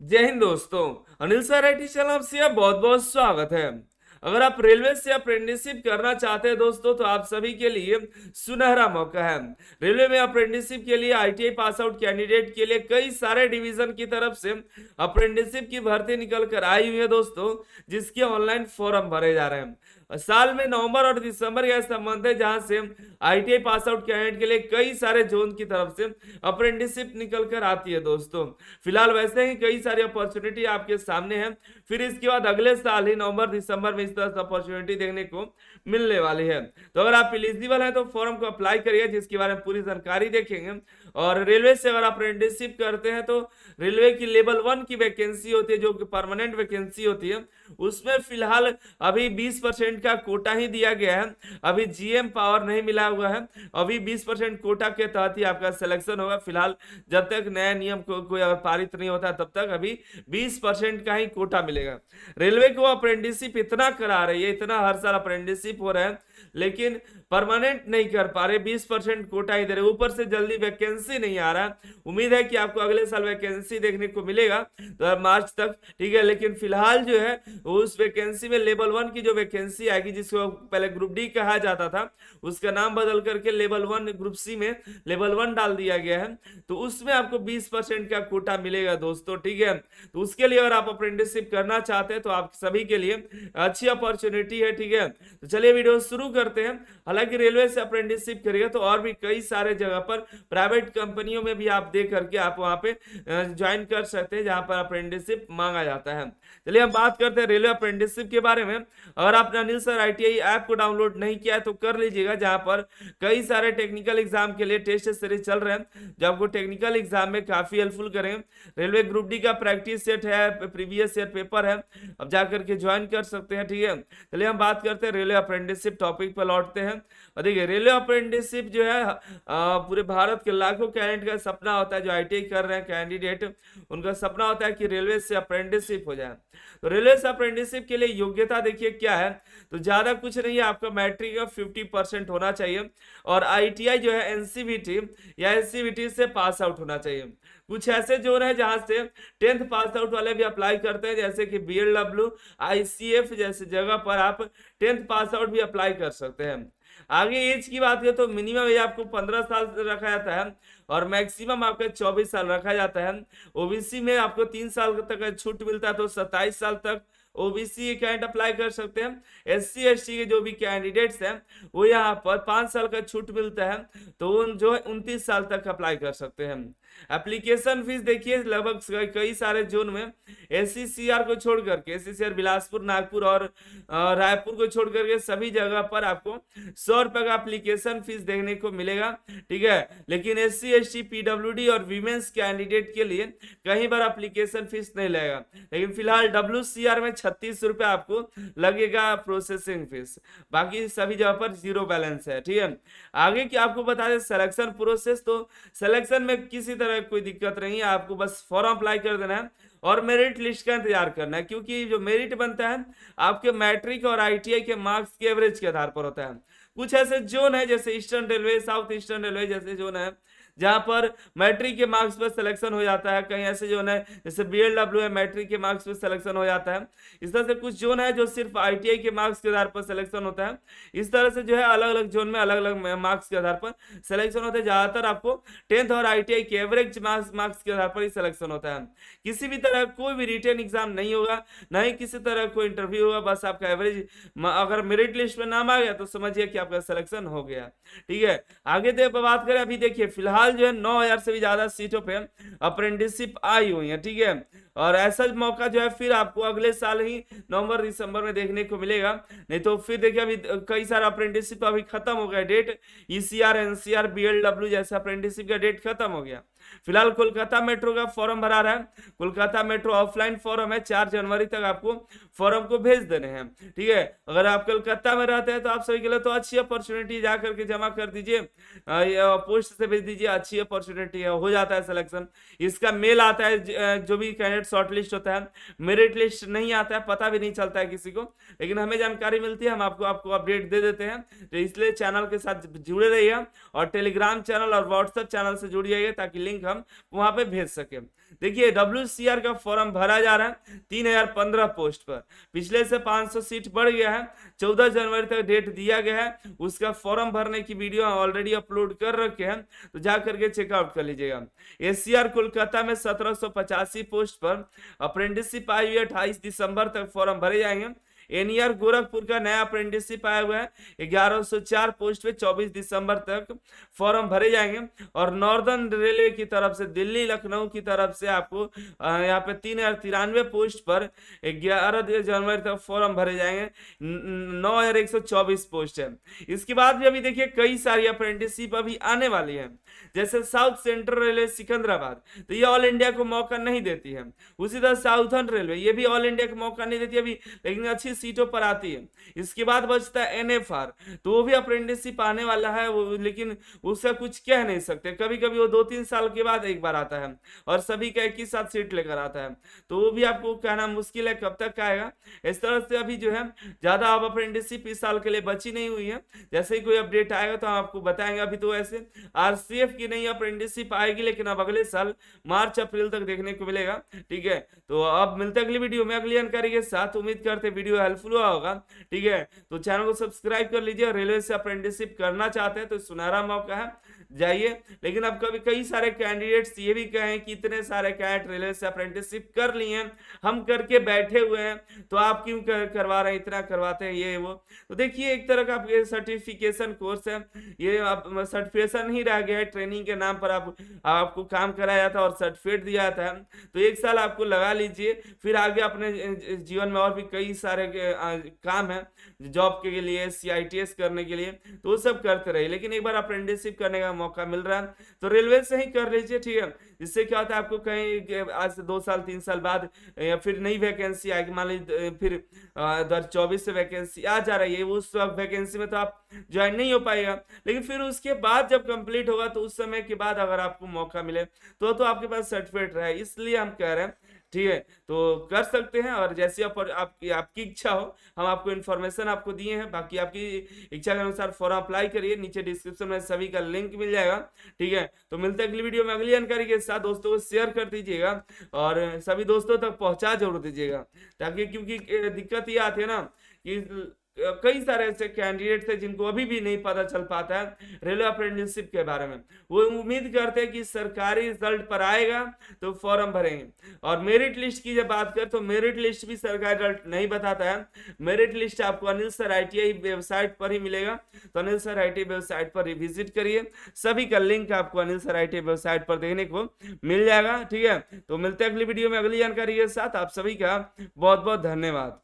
जय हिंद दोस्तों। Anil sir IT channel से बहुत बहुत स्वागत है। अगर आप रेलवे से अप्रेंटिसशिप करना चाहते हैं दोस्तों तो आप सभी के लिए सुनहरा मौका है। रेलवे में अप्रेंटिसशिप के लिए आईटीआई पास आउट कैंडिडेट के लिए कई सारे डिवीजन की तरफ से अप्रेंटिसशिप की भर्ती निकल कर आई हुई है दोस्तों, जिसके ऑनलाइन फॉर्म भरे जा रहे हैं। साल में नवंबर और दिसंबर का संबंध है, जहां से आईटीआई पास आउट कैंडिडेट के लिए कई सारे जोन की तरफ से अप्रेंटिसशिप निकल कर आती है दोस्तों। फिलहाल वैसे ही कई सारी अपॉर्चुनिटी आपके सामने है। फिर इसके बाद अगले साल ही नवंबर दिसंबर में इस तरह से अपॉर्चुनिटी देखने को मिलने वाली है। तो अगर आप एलिजिबल हैं तो फॉर्म को अप्लाई करिए, जिसके बारे में पूरी जानकारी देखेंगे। और रेलवे से अगर अप्रेंटिसशिप करते हैं तो रेलवे की लेवल 1 की वैकेंसी होती है, जो कि परमानेंट वैकेंसी होती है। उसमें फिलहाल अभी 20% का कोटा ही दिया गया है। अभी जीएम पावर नहीं मिला हुआ है। अभी 20% कोटा के तहत ही आपका सिलेक्शन होगा। फिलहाल जब तक नया नियम कोई अगर पारित नहीं होता तब तक अभी 20% का ही कोटा मिलेगा। रेलवे को अप्रेंटिसशिप इतना करा रही है, इतना हर साल अप्रेंटिसशिप हो रहा है, लेकिन परमानेंट नहीं कर पा रहे। 20% कोटा ही दे रहे, ऊपर से जल्दी वैकेंसी नहीं आ रहा। उम्मीद है कि आपको अगले साल वैकेंसी देखने को मिलेगा तो मार्च तक, ठीक है। लेकिन फिलहाल जो है उस वैकेंसी में लेवल 1 की जो वैकेंसी आएगी, जिसको पहले ग्रुप डी कहा जाता था, उसका नाम बदल करके लेवल 1 ग्रुप सी में लेवल 1 डाल दिया गया है। तो उसमें आपको 20% का कोटा मिलेगा दोस्तों, ठीक है। तो उसके लिए अगर आप अप्रेंटिसशिप करना चाहते हैं तो आप सभी के लिए अच्छी अपॉर्चुनिटी है, ठीक है। तो चलिए वीडियो शुरू करते हैं। हालांकि रेलवे से अप्रेंटिसशिप करिएगा तो और भी कई सारे जगह पर प्राइवेट कंपनियों में भी आप दे करके आप वहां पे ज्वाइन कर सकते हैं, जहां पर अप्रेंटिसशिप मांगा जाता है। चलिए हम बात करते हैं रेलवे अप्रेंटिसशिप के बारे में। अगर आपने अनिल सर आईटीआई ऐप को डाउनलोड नहीं किया है तो कर लीजिएगा, जहां पर कई सारे टेक्निकल एग्जाम के लिए टेस्ट सीरीज चल रहे हैं, जो आपको टेक्निकल एग्जाम में काफी हेल्पफुल करेंगे। रेलवे ग्रुप डी का प्रैक्टिस सेट है, प्रीवियस ईयर पेपर है, अब जाकर के ज्वाइन कर सकते हैं, ठीक है। चलिए हम बात करते हैं रेलवे अप्रेंटिसशिप टॉपिक पर लौटते हैं। और देखिए रेलवे अप्रेंटिसशिप जो है पूरे भारत के लाखों कैंडिडेट का सपना होता है। जो आईटीआई कर रहे हैं कैंडिडेट, उनका सपना होता है कि रेलवे से अप्रेंटिसशिप हो जाए। तो रेलवे से अप्रेंटिसशिप के लिए योग्यता देखिए क्या है। तो ज्यादा कुछ नहीं है, आपका मैट्रिक का 50% होना चाहिए और आईटीआई जो है एनसीवीटी या एससीवीटी से पास आउट होना चाहिए। कुछ ऐसे जोन है जहां से 10th पास आउट वाले भी अप्लाई करते हैं, जैसे कि बीएलडब्ल्यू, आईसीएफ जैसे जगह पर आप 10th पास आउट भी अप्लाई कर सकते हैं। आगे एज की बात करें तो मिनिमम एज आपको 15 साल रखा जाता है और मैक्सिमम आपका 24 साल रखा जाता है। ओबीसी में आपको 3 साल तक छूट मिलता है, तो 27 साल तक ओबीसी कैंडिडेट अप्लाई कर सकते हैं। एससी एसटी के जो भी कैंडिडेट्स हैं वो यहाँ पर 5 साल का छूट मिलता है, तो उन जो है 29 साल तक अप्लाई कर सकते हैं। एप्लीकेशन फीस देखिए लगभग कई सारे जोन में एससीसीआर को छोड़ करके, एससीसीआर बिलासपुर, नागपुर और रायपुर को छोड़ करके सभी जगह पर आपको 100 रुपए का एप्लीकेशन फीस देखने को मिलेगा, ठीक है। लेकिन एससी एसटी पीडब्ल्यूडी और वीमेंस कैंडिडेट के लिए कहीं बार एप्लीकेशन फीस नहीं लगेगा। लेकिन फिलहाल डब्ल्यूसीआर में 36 रुपए आपको लगेगा प्रोसेसिंग फीस, बाकी सभी जगह पर जीरो बैलेंस है, ठीक है। आगे की आपको बता दें सिलेक्शन प्रोसेस, तो सिलेक्शन में किसी तरह कोई दिक्कत नहीं है, आपको बस फॉर्म अप्लाई कर देना है और मेरिट लिस्ट का इंतजार करना है, क्योंकि जो मेरिट बनता है आपके मैट्रिक और आईटीआई के मार्क्स के एवरेज के आधार पर होता है। कुछ ऐसे जोन है जैसे eastern railway, south eastern railway जैसे जोन है जहां पर मैट्रिक के मार्क्स पर सिलेक्शन हो जाता है। कहीं ऐसे जोन है जैसे बीएलडब्ल्यू है, मैट्रिक के मार्क्स पर सिलेक्शन हो जाता है। इस तरह से कुछ जोन है जो सिर्फ आईटीआई के मार्क्स के आधार पर सिलेक्शन होता है। इस तरह से जो है अलग अलग जोन में अलग अलग मार्क्स के आधार पर सिलेक्शन होता है। ज्यादातर आपको 10th और आईटीआई के एवरेज मार्क्स के आधार पर ही सिलेक्शन होता है। किसी भी तरह कोई भी रिटन एग्जाम नहीं होगा, ना ही किसी तरह कोई इंटरव्यू होगा, बस आपका एवरेज अगर मेरिट लिस्ट में नाम आ गया तो समझिए कि आपका सिलेक्शन हो गया, ठीक है। आगे बात करें, अभी देखिए फिलहाल जो है 9000 से भी ज्यादा सीटों पे अप्रेंटिसशिप आई हुई है, ठीक है। और ऐसा मौका जो है फिर आपको अगले साल ही नवंबर दिसंबर में देखने को मिलेगा। नहीं तो फिर देखिए अभी कई सारे अप्रेंटिसशिप अभी खत्म हो गया डेट, ईसीआर एनसीआर बीएलडब्ल्यू जैसे अप्रेंटिसशिप का डेट खत्म हो गया। फिलहाल कोलकाता मेट्रो का फॉर्म भरा रहा है। कोलकाता मेट्रो ऑफलाइन फॉर्म है, 4 जनवरी तक आपको फॉर्म को भेज देने हैं, ठीक है। अगर आप कलकत्ता में रहते हैं तो आप सभी के लिए तो अच्छी अपॉर्चुनिटी, जा करके जमा कर दीजिए, पोस्ट से भेज दीजिए, अच्छी अपॉर्चुनिटी है, हो जाता है सिलेक्शन। इसका मेल आता है, जो भी कैंडिडेट शॉर्ट लिस्ट होता है, मेरिट लिस्ट नहीं आता है, पता भी नहीं चलता है किसी को, लेकिन हमें जानकारी मिलती है, हम आपको अपडेट दे देते हैं। तो इसलिए चैनल के साथ जुड़े रहिए और टेलीग्राम चैनल और व्हाट्सएप चैनल से जुड़िएगा, ताकि लिंक लिंक हम वहां पे भेज सके। देखिए WCR का फॉर्म भरा जा रहा है 3015 पोस्ट पर, पिछले से 500 सीट बढ़ गया है, 14 जनवरी तक डेट दिया गया है। उसका फॉर्म भरने की वीडियो ऑलरेडी अपलोड कर रखे हैं, तो जा करके चेकआउट कर लीजिएगा। SCR कोलकाता में 1785 पोस्ट पर अप्रेंटिसशिप आई हुई है, 28 दिसंबर तक फॉर्म भरे जाएंगे। NER गोरखपुर का नया अप्रेंटिसशिप आया हुआ है, 1104 पोस्ट पे 24 दिसंबर तक फॉर्म भरे जाएंगे। और नॉर्दर्न रेलवे की तरफ से दिल्ली लखनऊ की तरफ से आपको यहाँ पे 3093 पोस्ट पर 11 जनवरी तक फॉर्म भरे जाएंगे, 9124 पोस्ट है। इसके बाद भी अभी देखिए कई सारी अप्रेंटिसशिप अभी आने वाली है, जैसे साउथ सेंट्रल रेलवे सिकंदराबाद, तो ये ऑल इंडिया को मौका नहीं देती है। उसी तरह साउथर्न रेलवे, ये भी ऑल इंडिया को मौका नहीं देती अभी, लेकिन अच्छी सीटों पर आती है। इसके बाद बचता है NFR, तो वो भी अप्रेंटिसशिप आने वाला है वो, लेकिन उसका कुछ कह नहीं सकते, कभी कभी वो 2-3 साल के बाद एक बार आता है और सभी का एक ही साथ सीट लेकर आता है, तो वो भी आपको कहना मुश्किल है कब तक आएगा। इस तरह से अभी जो है ज्यादा अब अप्रेंटिसशिप इस साल के लिए बची नहीं हुई है, जैसे ही कोई अपडेट आएगा तो हम आपको बताएंगे। अभी तो ऐसे RCF की नई अप्रेंटिसशिप आएगी, लेकिन अब अगले साल मार्च अप्रैल तक देखने को मिलेगा। ठीक है, तो अब मिलते हैं अगली वीडियो में अगली जानकारी के साथ। उम्मीद करते वीडियो हेल्पफुल हुआ होगा। ठीक है, तो चैनल को सब्सक्राइब कर लीजिए। रेलवे से अप्रेंटिसशिप करना चाहते हैं तो सुनहरा मौका है, जाइए। लेकिन अब कभी कई सारे कैंडिडेट्स ये भी कहें कि इतने सारे कैंडिडेट रेलवे से अप्रेंटिसशिप कर लिए हैं, हम करके बैठे हुए हैं, तो आप क्यों करवा रहे हैं, इतना करवाते हैं ये वो। तो देखिए एक तरह का सर्टिफिकेशन कोर्स है ये, अब सर्टिफिकेशन ही रह गया है, ट्रेनिंग के नाम पर आपको काम कराया जाता है और सर्टिफिकेट दिया जाता है। तो एक साल आपको लगा लीजिए, फिर आगे अपने जीवन में और भी कई सारे काम है जॉब के लिए, CITS करने के लिए, तो वो सब करते रहिए। लेकिन एक बार अप्रेंटिसशिप करने का मौका मिल रहा है तो रेलवे से ही कर लीजिए। ठीक है, इससे क्या होता है आपको कहीं आज से 2 साल 3 साल बाद या फिर नई वैकेंसी आएगी, मान लीजिए फिर 2024 से वैकेंसी आ जा रही है, उस वैकेंसी में तो आप ज्वाइन नहीं हो पाएगा। लेकिन फिर उसके बाद जब कंप्लीट होगा तो उस समय के बाद अगर आपको मौका मिले तो आपके पास सर्टिफिकेट रहे, इसलिए हम कह रहे हैं। ठीक है, तो कर सकते हैं, और जैसी आपकी इच्छा हो, हम आपको इन्फॉर्मेशन आपको दिए हैं। बाकी आपकी इच्छा के अनुसार फॉर्म अप्लाई करिए, नीचे डिस्क्रिप्शन में सभी का लिंक मिल जाएगा। ठीक है, तो मिलते हैं अगली वीडियो में अगली जानकारी के साथ। दोस्तों को शेयर कर दीजिएगा और सभी दोस्तों तक पहुंचा जरूर दीजिएगा, ताकि क्योंकि दिक्कत ये आती है ना कि कई सारे ऐसे कैंडिडेट थे जिनको अभी भी नहीं पता चल पाता है रेलवे अप्रेंटिसशिप के बारे में। वो उम्मीद करते हैं कि सरकारी रिजल्ट पर आएगा तो फॉर्म भरेंगे। और मेरिट लिस्ट की जब बात करें तो मेरिट लिस्ट भी सरकारी रिजल्ट नहीं बताता है। मेरिट लिस्ट आपको अनिल सर ITI वेबसाइट पर ही मिलेगा, तो अनिल सर ITI वेबसाइट पर विजिट करिए, सभी का लिंक आपको अनिल सर ITI वेबसाइट पर देखने को मिल जाएगा। ठीक है, तो मिलते हैं अगली वीडियो में अगली जानकारी के साथ। आप सभी का बहुत बहुत धन्यवाद।